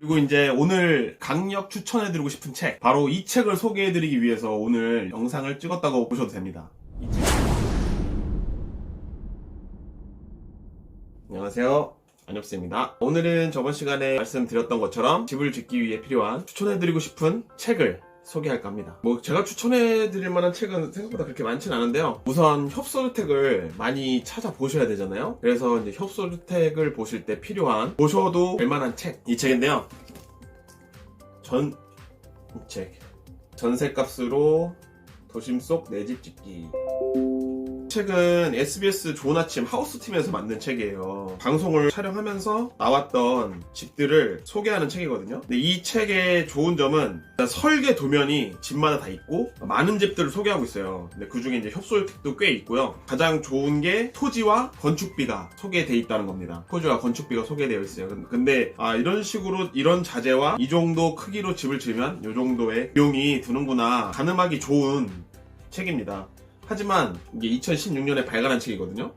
그리고 이제 오늘 강력 추천해드리고 싶은 책, 바로 이 책을 소개해드리기 위해서 오늘 영상을 찍었다고 보셔도 됩니다. 이 책. 안녕하세요, 안엽스입니다. 오늘은 저번 시간에 말씀드렸던 것처럼 집을 짓기 위해 필요한 추천해드리고 싶은 책을 소개할까 합니다. 제가 추천해드릴 만한 책은 생각보다 그렇게 많진 않은데요. 우선 협소주택을 많이 찾아보셔야 되잖아요. 그래서 이제 협소주택을 보실 때 필요한, 보셔도 될 만한 책, 이 책인데요. 이 책. 전셋값으로 도심 속 내 집 짓기. 책은 SBS 좋은 아침 하우스팀에서 만든 책이에요. 방송을 촬영하면서 나왔던 집들을 소개하는 책이거든요. 근데 이 책의 좋은 점은 일단 설계 도면이 집마다 다 있고 많은 집들을 소개하고 있어요. 근데 그 중에 이제 협소주택도 꽤 있고요. 가장 좋은 게 토지와 건축비가 소개되어 있다는 겁니다. 토지와 건축비가 소개되어 있어요. 근데 이런 식으로 이런 자재와 이 정도 크기로 집을 지으면 이 정도의 비용이 드는구나 가늠하기 좋은 책입니다. 하지만 이게 2016년에 발간한 책이거든요.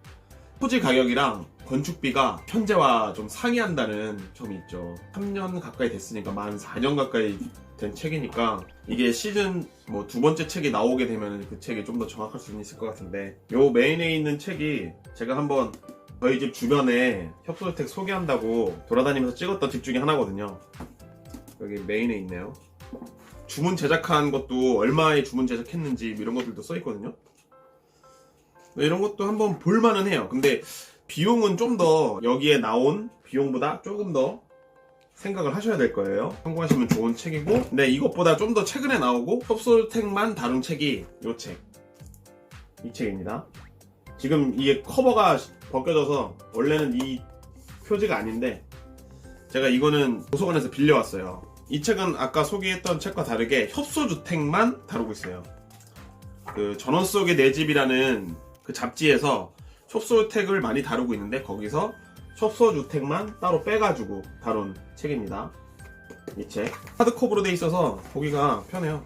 토지 가격이랑 건축비가 현재와 좀 상이한다는 점이 있죠. 3년 가까이 됐으니까 만 4년 가까이 된 책이니까 이게 시즌 두 번째 책이 나오게 되면 그 책이 좀 더 정확할 수 있을 것 같은데, 요 메인에 있는 책이 제가 한번 저희 집 주변에 협소주택 소개한다고 돌아다니면서 찍었던 집 중에 하나거든요. 여기 메인에 있네요. 주문 제작한 것도 얼마에 주문 제작했는지 이런 것들도 써있거든요. 이런 것도 한번 볼만은 해요. 근데 비용은 좀 더 여기에 나온 비용보다 조금 더 생각을 하셔야 될 거예요. 참고하시면 좋은 책이고, 근데 이것보다 좀 더 최근에 나오고 협소주택만 다룬 책이 이 책. 이 책입니다. 지금 이게 커버가 벗겨져서 원래는 이 표지가 아닌데 제가 이거는 도서관에서 빌려왔어요. 이 책은 아까 소개했던 책과 다르게 협소주택만 다루고 있어요. 그 전원 속의 내 집이라는 그 잡지에서 협소주택을 많이 다루고 있는데 거기서 협소주택만 따로 빼가지고 다룬 책입니다. 이 책 하드커버로 돼 있어서 보기가 편해요.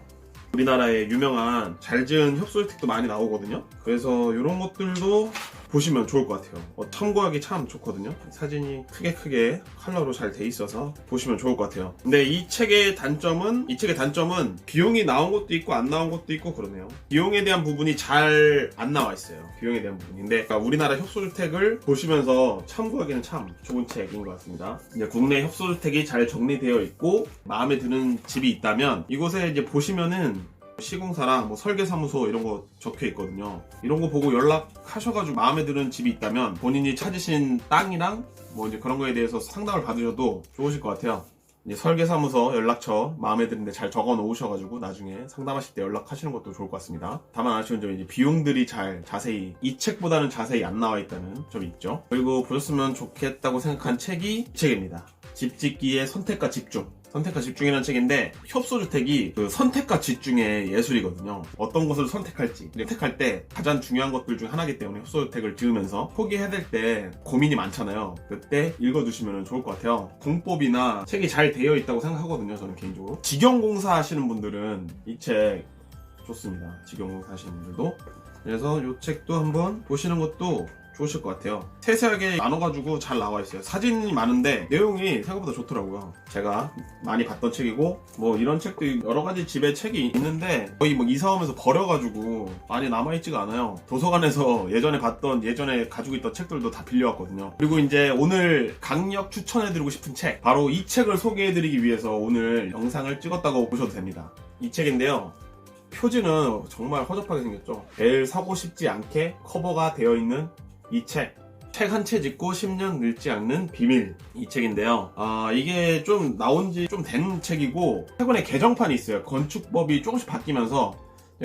우리나라에 유명한 잘 지은 협소주택도 많이 나오거든요. 그래서 이런 것들도 보시면 좋을 것 같아요. 참고하기 참 좋거든요. 사진이 크게 컬러로 잘 돼 있어서 보시면 좋을 것 같아요. 근데 이 책의 단점은 비용이 나온 것도 있고 안 나온 것도 있고 그러네요. 비용에 대한 부분이 잘 안 나와 있어요. 비용에 대한 부분인데, 그러니까 우리나라 협소주택을 보시면서 참고하기는 참 좋은 책인 것 같습니다. 이제 국내 협소주택이 잘 정리되어 있고 마음에 드는 집이 있다면 이곳에 이제 보시면은 시공사랑 설계사무소 이런 거 적혀 있거든요. 이런 거 보고 연락하셔가지고 마음에 드는 집이 있다면 본인이 찾으신 땅이랑 이제 그런 거에 대해서 상담을 받으셔도 좋으실 것 같아요. 이제 설계사무소 연락처 마음에 드는데 잘 적어 놓으셔가지고 나중에 상담하실 때 연락하시는 것도 좋을 것 같습니다. 다만 아쉬운 점은 이제 비용들이 잘 자세히 이 책보다는 자세히 안 나와 있다는 점이 있죠. 그리고 보셨으면 좋겠다고 생각한 책이 이 책입니다. 집 짓기의 선택과 집중. 선택과 집중이라는 책인데, 협소주택이 그 선택과 집중의 예술이거든요. 어떤 것을 선택할 때 가장 중요한 것들 중 하나이기 때문에 협소주택을 지으면서 포기해야 될 때 고민이 많잖아요. 그때 읽어두시면 좋을 것 같아요. 공법이나 책이 잘 되어 있다고 생각하거든요, 저는 개인적으로. 직영공사 하시는 분들은 이 책 좋습니다. 직영공사 하시는 분들도. 그래서 이 책도 한번 보시는 것도 좋으실 것 같아요. 세세하게 나눠가지고 잘 나와 있어요. 사진이 많은데 내용이 생각보다 좋더라고요. 제가 많이 봤던 책이고, 이런 책도 여러 가지 집에 책이 있는데 거의 이사 오면서 버려가지고 많이 남아있지가 않아요. 도서관에서 예전에 가지고 있던 책들도 다 빌려왔거든요. 그리고 이제 오늘 강력 추천해드리고 싶은 책, 바로 이 책을 소개해드리기 위해서 오늘 영상을 찍었다고 보셔도 됩니다. 이 책인데요. 표지는 정말 허접하게 생겼죠. 매일 사고 싶지 않게 커버가 되어 있는 이 책 한 채 짓고 10년 늙지 않는 비밀. 이 책인데요. 이게 좀 나온 지 좀 된 책이고, 최근에 개정판이 있어요. 건축법이 조금씩 바뀌면서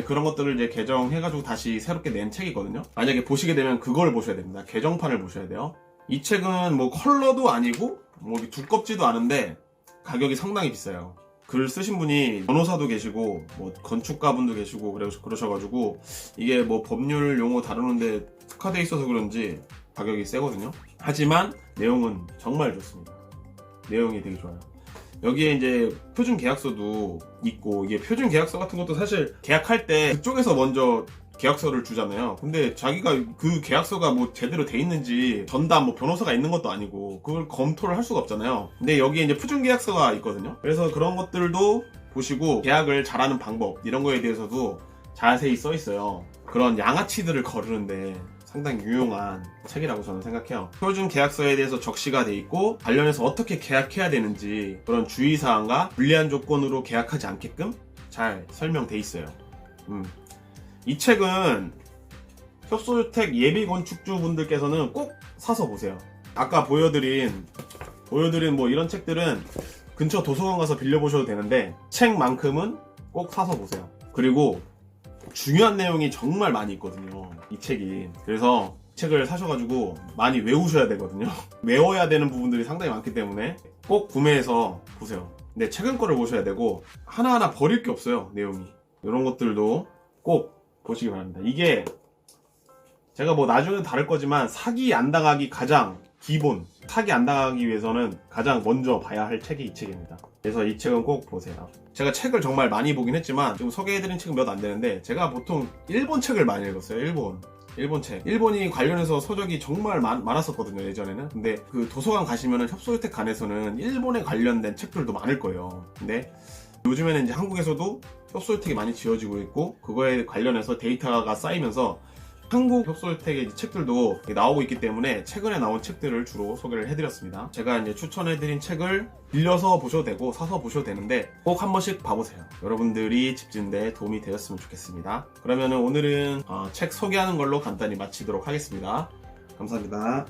그런 것들을 이제 개정해가지고 다시 새롭게 낸 책이거든요. 만약에 보시게 되면 그걸 보셔야 됩니다. 개정판을 보셔야 돼요. 이 책은 컬러도 아니고 두껍지도 않은데 가격이 상당히 비싸요. 글 쓰신 분이 변호사도 계시고 건축가분도 계시고 그러셔가지고 이게 법률 용어 다루는데 특화되어 있어서 그런지 가격이 세거든요. 하지만 내용은 정말 좋습니다. 내용이 되게 좋아요. 여기에 이제 표준 계약서도 있고, 이게 표준 계약서 같은 것도 사실 계약할 때 그쪽에서 먼저 계약서를 주잖아요. 근데 자기가 그 계약서가 뭐 제대로 돼 있는지 전담 뭐 변호사가 있는 것도 아니고 그걸 검토를 할 수가 없잖아요. 근데 여기에 이제 표준 계약서가 있거든요. 그래서 그런 것들도 보시고 계약을 잘하는 방법 이런 거에 대해서도 자세히 써 있어요. 그런 양아치들을 거르는데 상당히 유용한 책이라고 저는 생각해요. 표준 계약서에 대해서 적시가 돼 있고 관련해서 어떻게 계약해야 되는지 그런 주의사항과 불리한 조건으로 계약하지 않게끔 잘 설명돼 있어요. 이 책은 협소주택 예비건축주분들께서는 꼭 사서 보세요. 아까 보여드린 뭐 이런 책들은 근처 도서관 가서 빌려보셔도 되는데 책만큼은 꼭 사서 보세요. 그리고 중요한 내용이 정말 많이 있거든요, 이 책이. 그래서 책을 사셔가지고 많이 외우셔야 되거든요. 외워야 되는 부분들이 상당히 많기 때문에 꼭 구매해서 보세요. 근데 최근 거를 보셔야 되고 하나하나 버릴 게 없어요, 내용이. 이런 것들도 꼭 보시기 바랍니다. 이게 제가 뭐 나중에 다를 거지만 사기 안 당하기 가장 기본, 사기 안 당하기 위해서는 가장 먼저 봐야 할 책이 이 책입니다. 그래서 이 책은 꼭 보세요. 제가 책을 정말 많이 보긴 했지만 지금 소개해드린 책은 몇 안 되는데 제가 보통 일본 책을 많이 읽었어요. 일본 책. 일본이 관련해서 서적이 정말 많았었거든요, 예전에는. 근데 그 도서관 가시면은 협소주택 관에서는 일본에 관련된 책들도 많을 거예요. 근데 요즘에는 이제 한국에서도 협소주택이 많이 지어지고 있고 그거에 관련해서 데이터가 쌓이면서 한국 협소주택의 책들도 나오고 있기 때문에 최근에 나온 책들을 주로 소개를 해드렸습니다. 제가 이제 추천해드린 책을 빌려서 보셔도 되고 사서 보셔도 되는데 꼭 한 번씩 봐보세요. 여러분들이 집 짓는데 도움이 되었으면 좋겠습니다. 그러면은 오늘은 책 소개하는 걸로 간단히 마치도록 하겠습니다. 감사합니다.